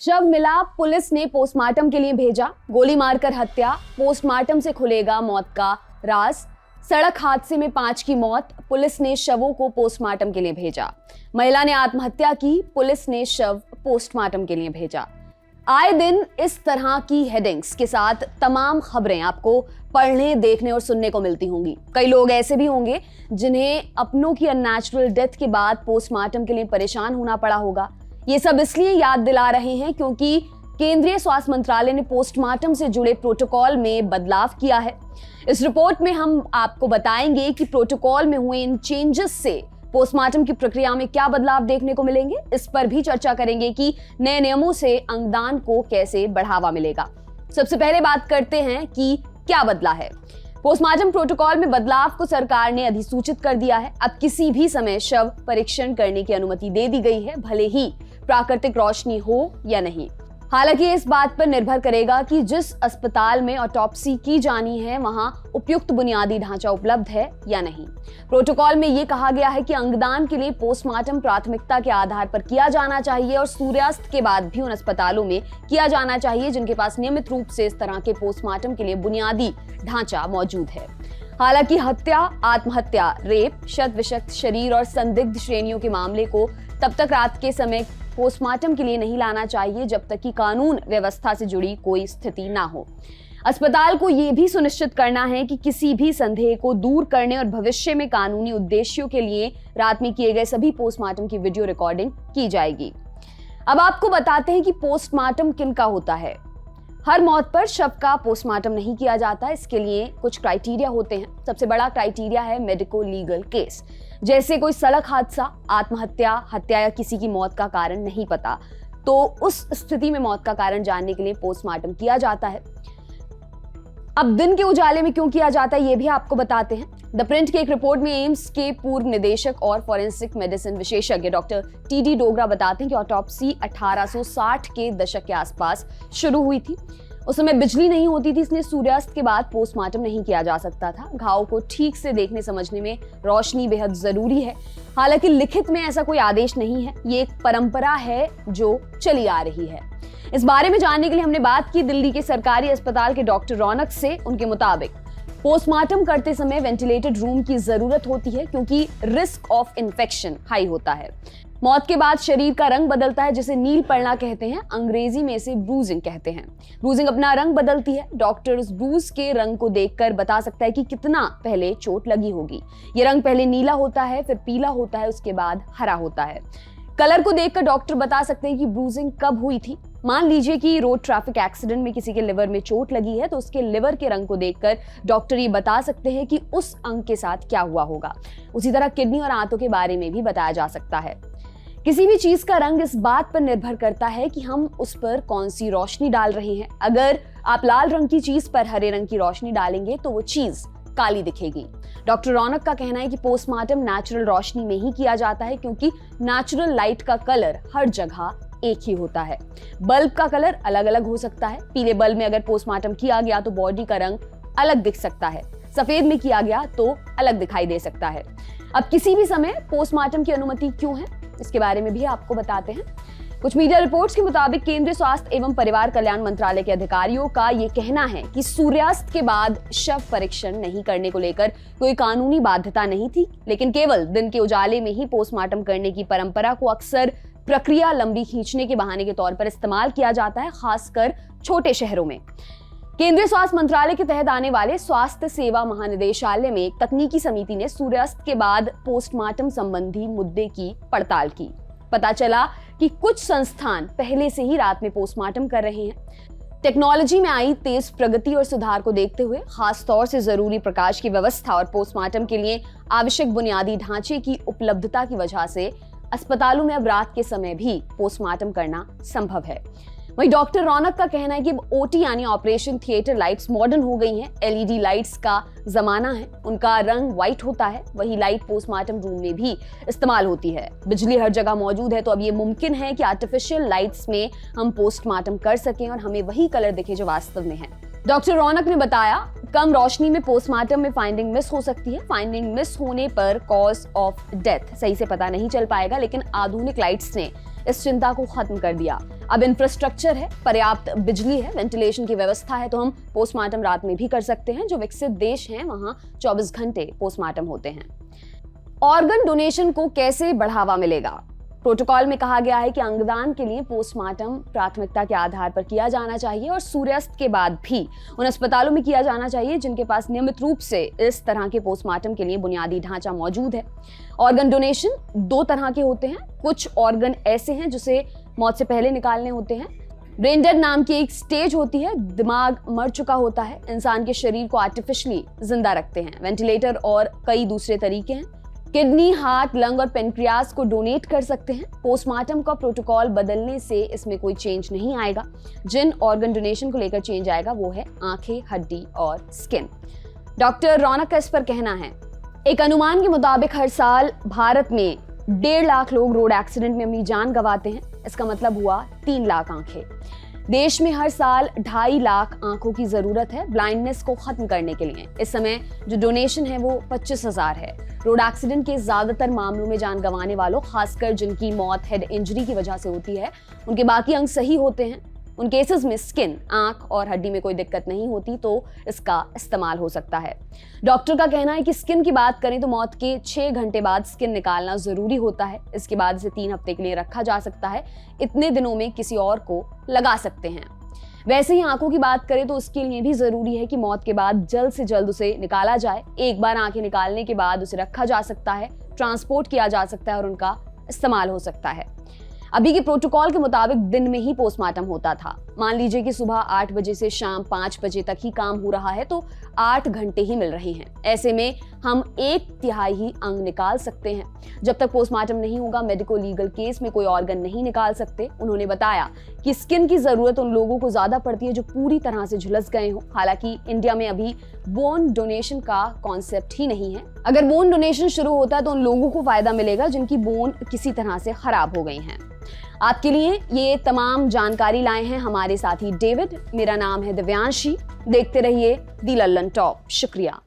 शव मिला, पुलिस ने पोस्टमार्टम के लिए भेजा। गोली मारकर हत्या, पोस्टमार्टम से खुलेगा मौत का राज। सड़क हादसे में 5 की मौत, पुलिस ने शवों को पोस्टमार्टम के लिए भेजा। महिला ने आत्महत्या की, पुलिस ने शव पोस्टमार्टम के लिए भेजा। आए दिन इस तरह की हेडिंग्स के साथ तमाम खबरें आपको पढ़ने, देखने और सुनने को मिलती होंगी। कई लोग ऐसे भी होंगे जिन्हें अपनों की अननेचुरल डेथ के बाद पोस्टमार्टम के लिए परेशान होना पड़ा होगा। ये सब इसलिए याद दिला रहे हैं क्योंकि केंद्रीय स्वास्थ्य मंत्रालय ने पोस्टमार्टम से जुड़े प्रोटोकॉल में बदलाव किया है। इस रिपोर्ट में हम आपको बताएंगे कि प्रोटोकॉल में हुए इन चेंजेस से पोस्टमार्टम की प्रक्रिया में क्या बदलाव देखने को मिलेंगे। इस पर भी चर्चा करेंगे कि नए नियमों से अंगदान को कैसे बढ़ावा मिलेगा। सबसे पहले बात करते हैं कि क्या बदला है। पोस्टमार्टम प्रोटोकॉल में बदलाव को सरकार ने अधिसूचित कर दिया है। अब किसी भी समय शव परीक्षण करने की अनुमति दे दी गई है, भले ही प्राकृतिक रोशनी हो या नहीं। हालांकि इस बात पर निर्भर करेगा कि जिस अस्पताल में ऑटोप्सी की जानी है वहां उपयुक्त बुनियादी ढांचा उपलब्ध है या नहीं। प्रोटोकॉल में यह कहा गया है कि अंगदान के लिए पोस्टमार्टम प्राथमिकता के आधार पर किया जाना चाहिए और सूर्यास्त के बाद भी उन अस्पतालों में किया जाना चाहिए जिनके पास नियमित रूप से इस तरह के पोस्टमार्टम के लिए बुनियादी ढांचा मौजूद है। हालांकि हत्या, आत्महत्या, रेप, शत विषक्त शरीर और संदिग्ध श्रेणियों के मामले को तब तक रात के समय पोस्टमार्टम के लिए नहीं लाना चाहिए जब तक कि कानून व्यवस्था से जुड़ी कोई स्थिति ना हो। अस्पताल को यह भी सुनिश्चित करना है कि किसी भी संदेह को दूर करने और भविष्य में कानूनी उद्देश्यों के लिए रात में किए गए सभी पोस्टमार्टम की वीडियो रिकॉर्डिंग की जाएगी। अब आपको बताते हैं कि पोस्टमार्टम किनका होता है। हर मौत पर शव का पोस्टमार्टम नहीं किया जाता, इसके लिए कुछ क्राइटेरिया होते हैं। सबसे बड़ा क्राइटेरिया है मेडिको लीगल केस, जैसे कोई सड़क हादसा, आत्महत्या, हत्या या किसी की मौत का कारण नहीं पता, तो उस स्थिति में मौत का कारण जानने के लिए पोस्टमार्टम किया जाता है। अब दिन के उजाले में क्यों किया जाता है ये भी आपको बताते हैं। द प्रिंट की एक रिपोर्ट में एम्स के पूर्व निदेशक और फॉरेंसिक मेडिसिन विशेषज्ञ डॉक्टर टी.डी. डोगरा बताते हैं कि ऑटोप्सी 1860 के दशक के आसपास शुरू हुई थी। उस समय बिजली नहीं होती थी, इसलिए सूर्यास्त के बाद पोस्टमार्टम नहीं किया जा सकता था। घाव को ठीक से देखने समझने में रोशनी बेहद जरूरी है। हालांकि लिखित में ऐसा कोई आदेश नहीं है, ये एक परंपरा है जो चली आ रही है। इस बारे में जानने के लिए हमने बात की दिल्ली के सरकारी अस्पताल के डॉक्टर रौनक से। उनके मुताबिक पोस्टमार्टम करते समय वेंटिलेटेड रूम की जरूरत होती है क्योंकि रिस्क ऑफ इन्फेक्शन हाई होता है। मौत के बाद शरीर का रंग बदलता है, जिसे नील पड़ना कहते हैं, अंग्रेजी में इसे ब्रूजिंग कहते हैं। ब्रूजिंग अपना रंग बदलती है। डॉक्टर उस ब्रूज के रंग को देखकर बता सकता है कि कितना पहले चोट लगी होगी। ये रंग पहले नीला होता है, फिर पीला होता है, उसके बाद हरा होता है। कलर को देखकर डॉक्टर बता सकते हैं कि ब्रूजिंग कब हुई थी। मान लीजिए कि रोड ट्रैफिक एक्सीडेंट में किसी के लिवर में चोट लगी है, तो उसके लिवर के रंग को देखकर डॉक्टर ये बता सकते हैं कि उस अंग के साथ क्या हुआ होगा। उसी तरह किडनी और आंतों के बारे में भी बताया जा सकता है। किसी भी चीज का रंग इस बात पर निर्भर करता है कि हम उस पर कौन सी रोशनी डाल रहे हैं। अगर आप लाल रंग की चीज पर हरे रंग की रोशनी डालेंगे तो वो चीज काली दिखेगी। डॉक्टर रौनक का कहना है कि पोस्टमार्टम नेचुरल रोशनी में ही किया जाता है क्योंकि नेचुरल लाइट का कलर हर जगह एक ही होता है। बल्ब का कलर अलग अलग हो सकता है। पीले बल्ब में अगर पोस्टमार्टम किया गया तो बॉडी का रंग अलग दिख सकता है, सफेद में किया गया तो अलग दिखाई दे सकता है। अब किसी भी समय पोस्टमार्टम की अनुमति क्यों है, इसके बारे में भी आपको बताते हैं। कुछ मीडिया रिपोर्ट्स के मुताबिक केंद्रीय स्वास्थ्य एवं परिवार कल्याण मंत्रालय के अधिकारियों का यह कहना है कि सूर्यास्त के बाद शव परीक्षण नहीं करने को लेकर कोई कानूनी बाध्यता नहीं थी, लेकिन केवल दिन के उजाले में ही पोस्टमार्टम करने की परंपरा को अक्सर प्रक्रिया लंबी खींचने के बहाने के तौर पर इस्तेमाल किया जाता है, खासकर छोटे शहरों में। केंद्रीय स्वास्थ्य मंत्रालय के तहत आने वाले स्वास्थ्य सेवा महानिदेशालय में एक तकनीकी समिति ने सूर्यास्त के बाद पोस्टमार्टम संबंधी मुद्दे की पड़ताल की। पता चला कि कुछ संस्थान पहले से ही रात में पोस्टमार्टम कर रहे हैं। टेक्नोलॉजी में आई तेज प्रगति और सुधार को देखते हुए खास तौर से जरूरी प्रकाश की व्यवस्था और पोस्टमार्टम के लिए आवश्यक बुनियादी ढांचे की उपलब्धता की वजह से अस्पतालों में अब रात के समय भी पोस्टमार्टम करना संभव है। वहीं डॉक्टर रौनक का कहना है कि ओटी यानी ऑपरेशन थिएटर लाइट्स मॉडर्न हो गई हैं। एलईडी लाइट्स का जमाना है, उनका रंग व्हाइट होता है। वही लाइट पोस्टमार्टम रूम में भी इस्तेमाल होती है। बिजली हर जगह मौजूद है, तो अब ये मुमकिन है कि आर्टिफिशियल लाइट्स में हम पोस्टमार्टम कर सकें और हमें वही कलर दिखे जो वास्तव में है। डॉक्टर रौनक ने बताया, कम रोशनी में पोस्टमार्टम में फाइंडिंग मिस हो सकती है। फाइंडिंग मिस होने पर कॉज ऑफ डेथ सही से पता नहीं चल पाएगा, लेकिन आधुनिक लाइट्स ने इस चिंता को खत्म कर दिया। अब इंफ्रास्ट्रक्चर है, पर्याप्त बिजली है, वेंटिलेशन की व्यवस्था है, तो हम पोस्टमार्टम रात में भी कर सकते हैं। जो विकसित देश हैं वहां 24 घंटे पोस्टमार्टम होते हैं। ऑर्गन डोनेशन को कैसे बढ़ावा मिलेगा? प्रोटोकॉल में कहा गया है कि अंगदान के लिए पोस्टमार्टम प्राथमिकता के आधार पर किया जाना चाहिए और सूर्यास्त के बाद भी उन अस्पतालों में किया जाना चाहिए जिनके पास नियमित रूप से इस तरह के पोस्टमार्टम के लिए बुनियादी ढांचा मौजूद है। ऑर्गन डोनेशन 2 तरह के होते हैं। कुछ ऑर्गन ऐसे हैं जिसे मौत से पहले निकालने होते हैं। ब्रेन डेड नाम की एक स्टेज होती है, दिमाग मर चुका होता है, इंसान के शरीर को आर्टिफिशियली जिंदा रखते हैं। वेंटिलेटर और कई दूसरे तरीके हैं। किडनी, हार्ट, लंग और पेनक्रियास को डोनेट कर सकते हैं। पोस्टमार्टम का प्रोटोकॉल बदलने से इसमें कोई चेंज नहीं आएगा। जिन ऑर्गन डोनेशन को लेकर चेंज आएगा वो है आंखें, हड्डी और स्किन। डॉक्टर रौनक का इस पर कहना है, एक अनुमान के मुताबिक हर साल भारत में 1.5 लाख लोग रोड एक्सीडेंट में अपनी जान गंवाते हैं। इसका मतलब हुआ 3 लाख आंखें। देश में हर साल 2.5 लाख आंखों की जरूरत है ब्लाइंडनेस को खत्म करने के लिए। इस समय जो डोनेशन है वो 25,000 है। रोड एक्सीडेंट के ज्यादातर मामलों में जान गंवाने वालों, खासकर जिनकी मौत हेड इंजरी की वजह से होती है, उनके बाकी अंग सही होते हैं। उन केसेस में स्किन, आंख और हड्डी में कोई दिक्कत नहीं होती तो इसका इस्तेमाल हो सकता है। डॉक्टर का कहना है कि स्किन की बात करें तो मौत के 6 घंटे बाद स्किन निकालना जरूरी होता है। इसके बाद इसे 3 हफ्ते के लिए रखा जा सकता है। इतने दिनों में किसी और को लगा सकते हैं। वैसे ही आंखों की बात करें तो उसके लिए भी जरूरी है कि मौत के बाद जल्द से जल्द उसे निकाला जाए। एक बार आंखें निकालने के बाद उसे रखा जा सकता है, ट्रांसपोर्ट किया जा सकता है और उनका इस्तेमाल हो सकता है। अभी के प्रोटोकॉल के मुताबिक दिन में ही पोस्टमार्टम होता था। मान लीजिए कि सुबह 8 बजे से शाम 5 बजे तक ही काम हो रहा है तो 8 घंटे ही मिल रहे हैं। ऐसे में हम 1/3 ही अंग निकाल सकते हैं। जब तक पोस्टमार्टम नहीं होगा मेडिको लीगल केस में कोई ऑर्गन नहीं निकाल सकते। उन्होंने बताया कि स्किन की जरूरत उन लोगों को ज्यादा पड़ती है जो पूरी तरह से झुलस गए हों। हालांकि इंडिया में अभी बोन डोनेशन का कॉन्सेप्ट ही नहीं है। अगर बोन डोनेशन शुरू होता है तो उन लोगों को फायदा मिलेगा जिनकी बोन किसी तरह से खराब हो गई हैं। आपके लिए ये तमाम जानकारी लाए हैं हमारे साथी डेविड। मेरा नाम है दिव्यांशी। देखते रहिए दी लल्लन टॉप। शुक्रिया।